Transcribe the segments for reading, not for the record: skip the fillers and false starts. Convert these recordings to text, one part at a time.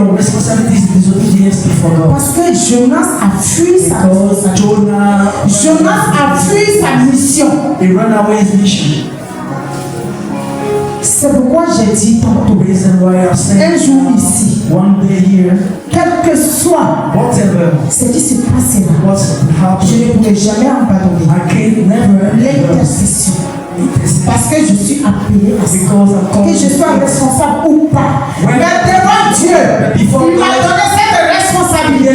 your responsibilities in disobedience before God. Parce que Jonas a fui sa mission. He ran away his mission. C'est pourquoi j'ai dit tantôt, The reason why I'm saying un jour ici, one day here, quel que soit whatever ce qui se passera, what's je happened, ne pourrai jamais abandonner I can never l'intercession. Parce que je suis appelé à ça. because I'm Que called. je sois responsable ou pas. Mais devant Dieu, il m'a donné cette responsabilité.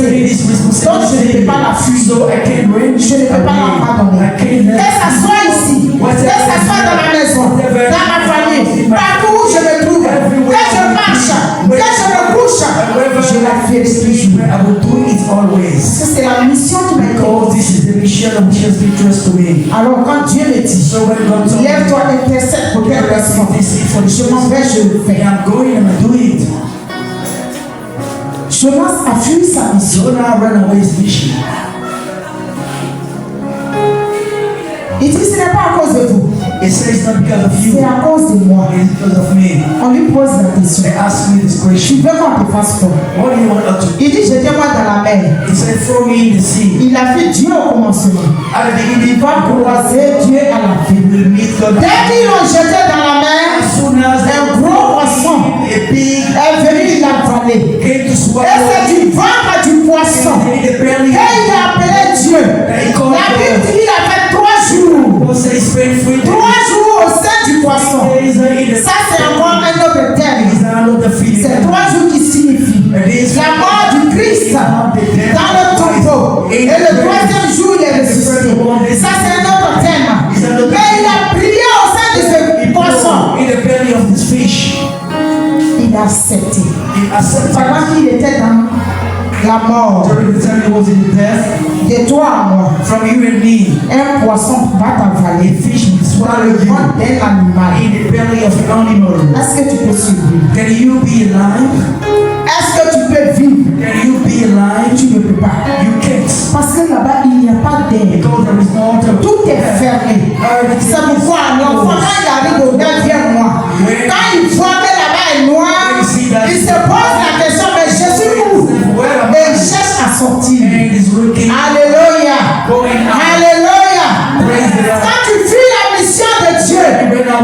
Donc je ne peux pas la fuir. So I can't run. Je ne peux pas l'abandonner. Que ça soit ici, que ça soit dans la maison, dans ma famille, partout où je me trouve, que je marche, que je me couche, je la ferai toujours. I will do it always. C'est la mission qui m'a Because this is the mission which has been trusted to me. Alors quand Dieu me dit, So when God told me, lève-toi, intercède pour telle personne, je m'en vais, je le fais. I'm going and I do it. Jonas a fui sa mission. Jonah ran away his mission. Il dit ce n'est pas à cause de vous, He says it's not because of you, c'est à cause de moi. it's because of me. On lui pose la question. They asked me this Tu question. veux qu'on te fasse quoi? What do you want us to do? Il dit jetez-moi dans la mer. He said, throw me in the sea. Il a fait Dieu au commencement. At the Il beginning, va croiser Dieu à la fin. we will meet God. Dès qu'ils l'ont jeté dans la mer, As soon as un gros poisson a pig est venu l'avaler. came to Et swallow c'est du ventre du poisson. in the Et belly, il a appelé Dieu. La Bible dit qu'il a fait 3 jours. God says, spend 3 3 jours au sein du poisson. days in the Ça, c'est encore un autre terme. is another feeling. C'est 3 jours qui signifient la mort du Christ dans le tombeau. Et le 3e jour, il est ressuscité. Ça, c'est un autre terme. Mais il a prié au sein de ce poisson. In the belly of this fish, Il a accepté. he accepted. Pendant qu'il était dans la mort, During the time he was in death, de toi à moi, from you and me, un poisson va a t'avaler fish will dans swallow le you ventre d'un animal. in the belly of an animal. Est-ce que tu peux survivre? Can you be alive? Est-ce que tu peux vivre? Can you be alive? Tu ne peux pas. You can't. Parce que là-bas, il n'y a pas d'air. Because there is no water. Tout est fermé. C'est pourquoi l'enfant, quand il arrive au 9e mois, quand il voit que là-bas est noir, il se pose la question, mais je suis où? Et il cherche à sortir. And is looking, Alléluia. going out. Alléluia. Praise the Lord. Quand tu fuis la mission de Dieu,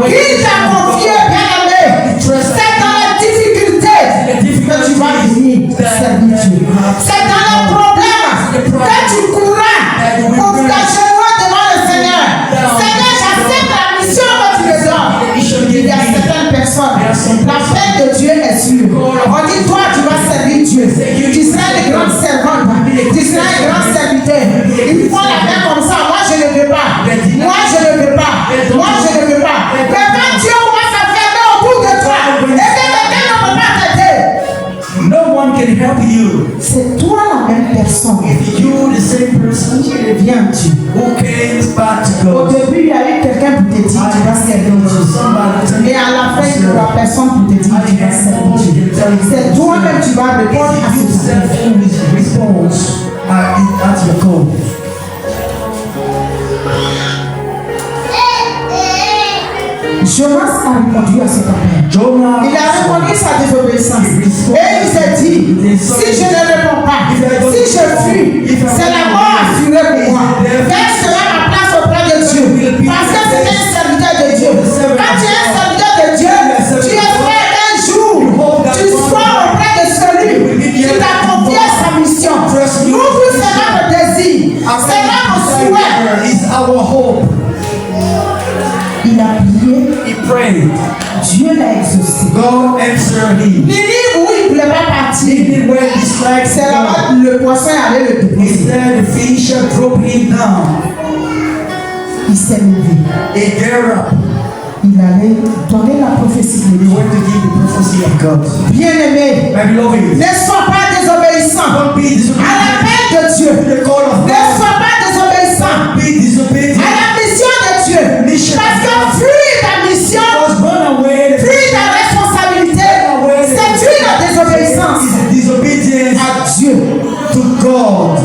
il t'a confié, bien-aimé, c'est dans la difficulté que tu vas venir servir Dieu. C'est dans le problème que tu courras pour t'agenouiller devant le Seigneur. Seigneur, j'accepte la mission que tu me donnes. Il y a certaines personnes, la fin de Dieu est sûre. On dit, toi, tu vas servir Dieu. Tu seras une grande servante. Tu seras un grand serviteur. Ils font la main comme ça. Moi, je ne veux pas. Moi, je ne veux pas. Moi, je ne veux pas. Mais quand Dieu va s'enfermer autour de toi, et que quelqu'un ne peut pas t'aider, No one can help you. c'est toi la même personne You, the same person qui revient à Dieu. who came back to Au God. début, il y a eu quelqu'un pour te dire tu vas servir Dieu. Et à la fin, il y aura personne pour te dire tu vas servir Dieu. C'est toi-même qui vas répondre à You ce self who response at your call. Jonas a répondu à cet appel. Jonah, Il a reconnu sa désobéissance. Et il s'est dit, si je ne réponds pas, si je fuis, c'est la mort assurée pour moi. Quelle sera ma place auprès de Dieu? Parce que c'est un serviteur de Dieu. Quand tu es un serviteur de Dieu, tu espères un jour, tu sois auprès de celui qui t'a confié sa mission. Nous, tout c'est notre désir, c'est notre souhait. is our hope. Il a prié, He prayed. Dieu l'a exaucé. God answered him. Ninive où il ne voulait pas partir, Even when it's like c'est là-bas le poisson allait le déposer. instead the fish dropped him down. Il s'est levé. He got up. Il allait donner la prophétie de He Dieu. went to give the prophecy of God. Bien-aimé, My beloved, ne sois pas désobéissant don't be à disobedient l'appel de Dieu. to the call of Ne God. sois pas désobéissant Be disobedient. à la mission de Dieu. Parce que fuir ta mission, Was born away. fuir ta responsabilité, c'est fuir la désobéissance Is a disobedience à Dieu. to God.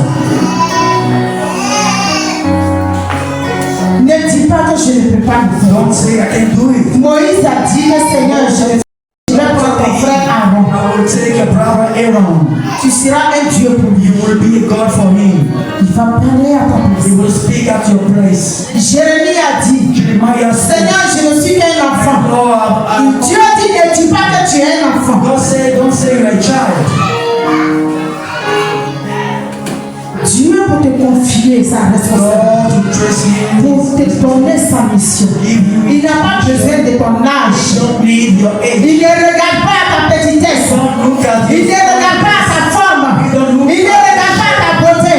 Ne dis pas que je ne peux pas le faire. Don't say I can do it. Moïse a dit, le Seigneur, je vais prendre ton frère Aaron. Aaron. I will take your brother Aaron. Tu seras un Dieu pour lui. You will be a God for him. Il va parler à ta place. He will speak at your place. Jérémie a dit, Jeremiah said, Seigneur, je ne suis qu'un enfant. Lord, Dieu dit, ne dis pas que tu es un enfant. God said, don't say you're a child. Dieu pour te confier sa responsabilité, God to trust him. pour te donner sa mission. Il n'a pas besoin de ton âge. Don't need your age. Il ne regarde pas à ta petitesse. Don't look at Il ne it. regarde pas à ta forme. Il ne regarde pas à ta beauté.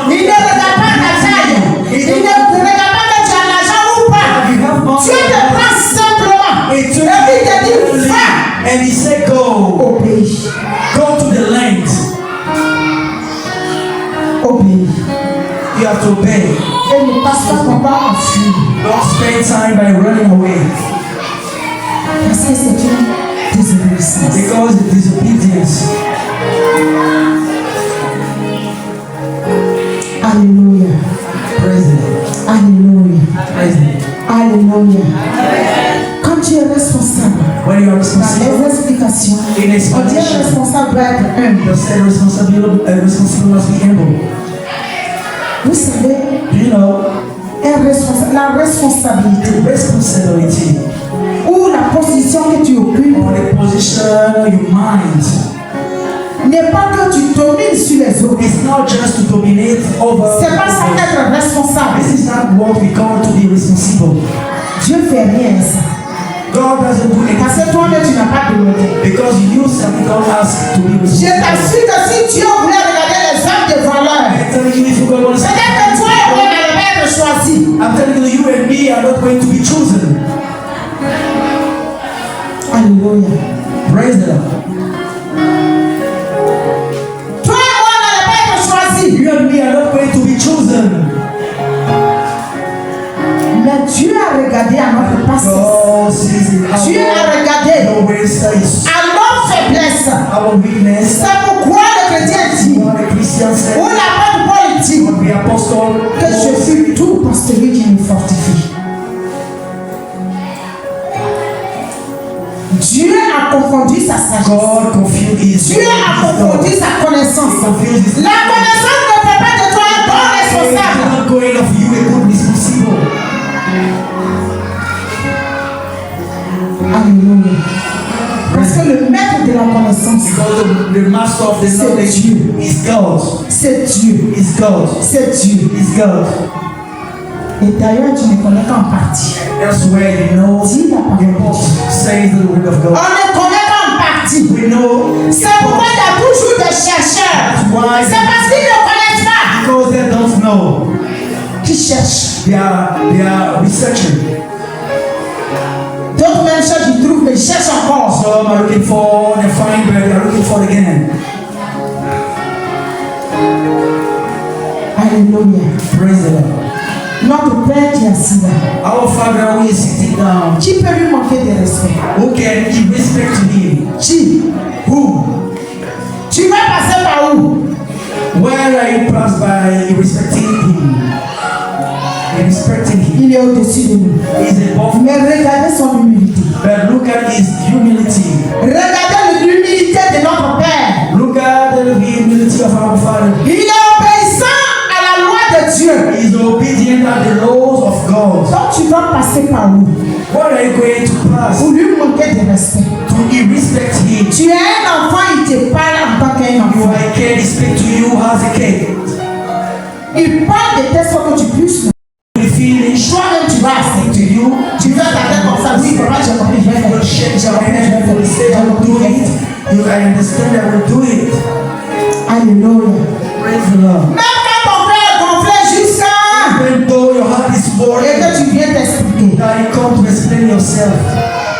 Il ne regarde pas à ta taille. Il ne regarde pas que tu as l'argent ou pas. Dieu te prend simplement. Et puis il te dit, va And he said, go. au pays. Go to the land. Au pays. You have to obey. Et ne passe pas ton temps à fuir. Don't spend time by running away. Parce que c'est une désobéissance. Because it is disobedience. Alléluia. Praise it. Alléluia. Praise it. Alléluia. Quand tu es responsable, When you are dans responsible, les explications, in on dit explanation, responsable doit être humble. you say responsible must be humble. Vous savez, You know, la responsabilité the responsibility ou la position que tu occupes or the position you mind. n'est pas que tu domines sur les autres. It's not just to dominate over. C'est pas ça être responsable. This is not what we call to be responsible. Dieu fait rien à ça. God doesn't do Parce anything que toi-même, tu n'as pas demandé. because you yourself don't ask to be Je responsible. t'assure que si Dieu voulait regarder les hommes de valeur, I'm telling you, if you God wants, peut-être que toi et moi n'allons pas être choisis. I'm telling you and me are not going to be chosen. Alléluia. Praise the Lord. Toi et moi n'allons pas être choisis. You and me are not going to be chosen. Mais Dieu a regardé à notre passé. God sees it. Dieu a regardé Our ways, à nos faiblesses. our weakness. C'est pourquoi le chrétien dit, What the Christian said. ou l'apôtre Paul dit, What the apostle que je suis tout par celui qui me fortifie. Dieu a confondu sa sagesse. God confused his Dieu a confondu sa connaissance. La connaissance ne fait pas de toi un bon responsable. not going of you a good responsible. Alléluia. Parce que le maître de la connaissance, Because the master of the C'est knowledge Dieu. is God. c'est Dieu. Is God. C'est Dieu. Is God. Et d'ailleurs, tu ne connais qu'en partie. That's where you know Dis la parole de Dieu. says the word of On God. ne connaît qu'en partie. We know C'est pourquoi il y a toujours des chercheurs. why C'est parce qu'ils ne connaissent pas because they don't know. qu'ils cherchent. They are researching. D'autres même cherchent, ils trouvent, mais ils cherchent encore. Some are looking for they find but they are looking for it again. Alléluia. Praise the Lord. Notre Père qui est assis là, Our Father who is sitting down, qui peut lui manquer de respect? who can give respect to him? Qui? Who? Tu vas passer par où? Where are you passed by respecting him? Respecting him. Il est au-dessus de nous. Is above. Mais regardez son humilité. But look at his humility. Regardez l'humilité de notre Père. Look at the humility of our Father. Il est obéissant à la loi de Dieu. He is obedient at the laws of God. Donc tu vas passer par où? What are you going to pass Pour lui manquer de respect. to irrespect him? Tu es un enfant, il te parle en tant qu'un You enfant. are a kid, he speak to you as a kid. Il parle de telle sorte que tu puisses. You finish, Toi-même, tu vas to accepter. you, Tu vas ta tête comme ça. Oui, papa, j'ai compris, je vais you will faire. shake your hand, you will say, I will do it. You I understand, I will do it. Alléluia. Praise the Lord. Même quand ton cœur est gonflé jusqu'à Even though your heart is et bored, que tu viens t'expliquer. that you come to explain yourself.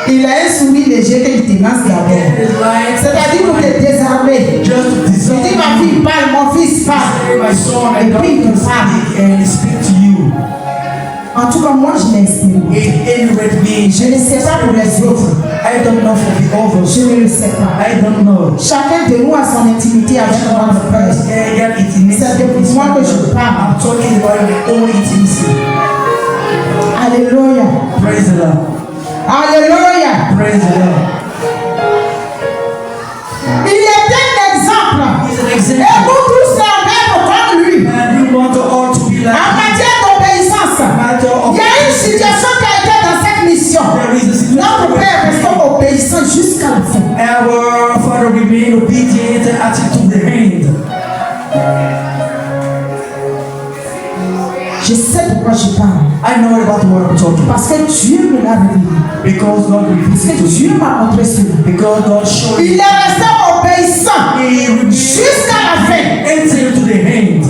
Il a un sourire léger qu'il te lance d'abord. It is like, C'est-à-dire pour te désarmer. just to Il dit dissolve. ma fille parle, mon fils parle. Say, my son, I Et don't puis il can te parle. speak and speak to you. En tout cas, moi je l'ai expérimenté. It irritates me. Je ne sais pas pour les autres. I don't know for the others. Je ne le sais pas. I don't know. Chacun de nous a son intimité avec notre Père. C'est de moi que je parle. I'm talking about my own intimacy. Alléluia. Praise the Lord. Alléluia. Praise the Lord. quoi je parle. I know about what I'm talking about. Parce que Dieu me l'a révélé. Because God revealed Parce it que to Dieu me. m'a montré cela. Because God showed Il me. est resté obéissant He remained jusqu'à la fin. until to the end.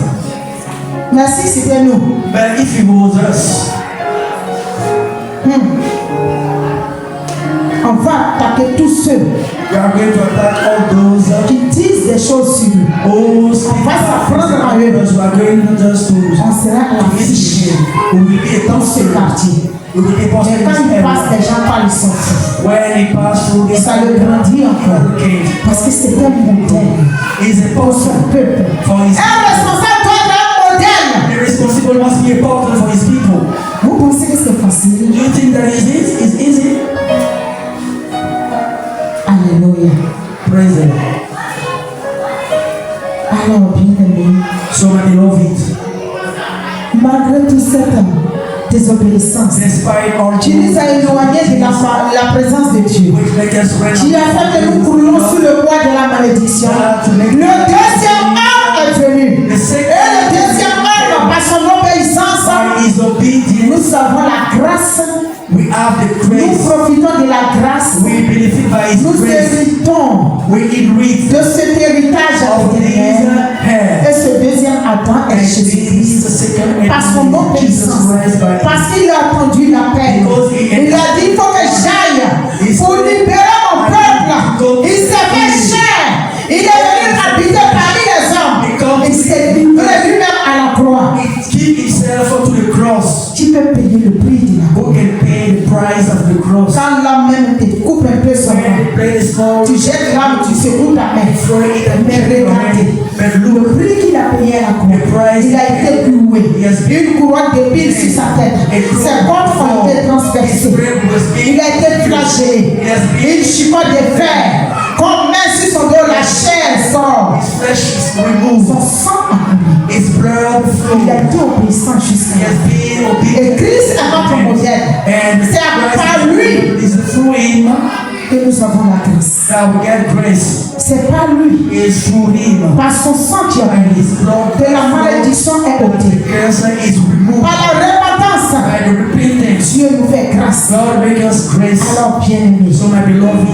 Merci, c'était nous. But if it was us, On va attaquer tous ceux we are going to attack all those qui disent des choses sur nous. who speak On va s'apprendre à eux. because we are going not just to On sera affiché we will be a dans ce toxic. quartier. We will be Et quand il passe, everywhere. les gens parlent, ils sont fous. When he passed through Et this ça le grandit encore. hurricane, Parce que c'est un modèle is a pour person son peuple. for his Un responsable doit être un modèle. The responsible must be a partner for his people. Vous pensez que c'est facile? Do you think that is easy? Alléluia. Praise the Lord. Alors, bien aimé, So my beloved, malgré toute cette désobéissance, despite all tu nous as éloignés de la présence de Dieu. which make us run Tu as fait que nous coulons sous le poids de la malédiction. Le deuxième homme est venu. the Et second le deuxième homme, par son obéissance, by his obedience, nous avons la grâce. we have the Nous grace. profitons de la grâce. We benefit by his Nous grace. héritons We inherit de cet héritage of these éternel. hands. Et ce deuxième Adam est And this Jésus-Christ. the second Par son and Jesus obéissance. Christ by Parce qu'il a entendu l'appel. Il a dit il faut que j'aille pour libérer mon peuple. Il s'est fait chair. Il est venu habiter parmi les hommes. Il s'est livré lui-même à la croix. He give himself to the cross. Tu peux payer le prix de la Who croix. can pay the price of the cross? Quand l'homme même te coupe un peu son When bras, the blade is small, tu jettes l'âme, tu secoues ta main. throw it and Mais make it regardez, But le look, prix qu'il a payé à la croix, il a été cloué. Une couronne d'épines sur sa tête. Ses côtes ont été transpercées. Il a été flagellé. Une chicotte de fer. Qu'on met sur son dos, la chair sort. his flesh is Son removed, sang a coulé. his blood Il a flowed. été obéissant jusqu'à He la has fin. been obedient. Et Christ est notre modèle. And C'est par lui Christ is through him que nous avons la grâce. that we get grace. C'est par lui, It's through him. par son sang qui a And coulé, his blood que la malédiction est ôtée. cancer is removed. Par la repentance, By the repentance, Dieu nous fait grâce. God make us grace. Alors bien-aimé, So my beloved,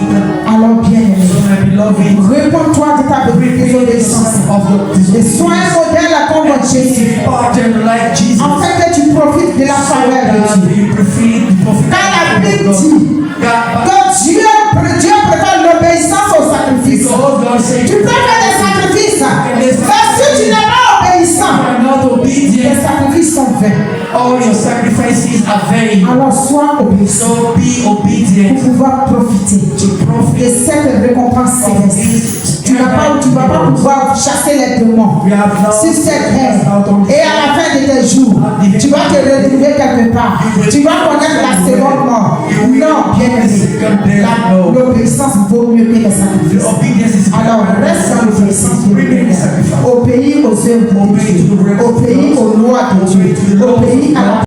alors bien-aimé, so my beloved, réponds-toi de ta désobéissance of the et sois un modèle à ton nom Jésus, pardon like Jesus. afin que tu profites de la faveur de Dieu. You prefer Quand la Bible dit God, que Dieu préfère l'obéissance au sacrifice, God said, tu peux faire des sacrifices, mais si tu n'es pas obéissant, you are not les obedient. sacrifices sont vains. All your sacrifices are vain. Alors sois obéissant So be obedient pour pouvoir profiter to de profit cette récompense of céleste. this. Tu ne vas pas pouvoir chasser les démons We have now sur cette terre. out on Et à la fin de tes jours, tu vas te retrouver quelque part. Tu vas connaître la seconde mort. Non, bien aimé. L'obéissance vaut mieux que les the sacrifices. obedience is Alors reste dans l'obéissance de Remain in Dieu. sacrifice. Obéis aux œuvres de Dieu. Obéis aux lois de Dieu. Obéis à la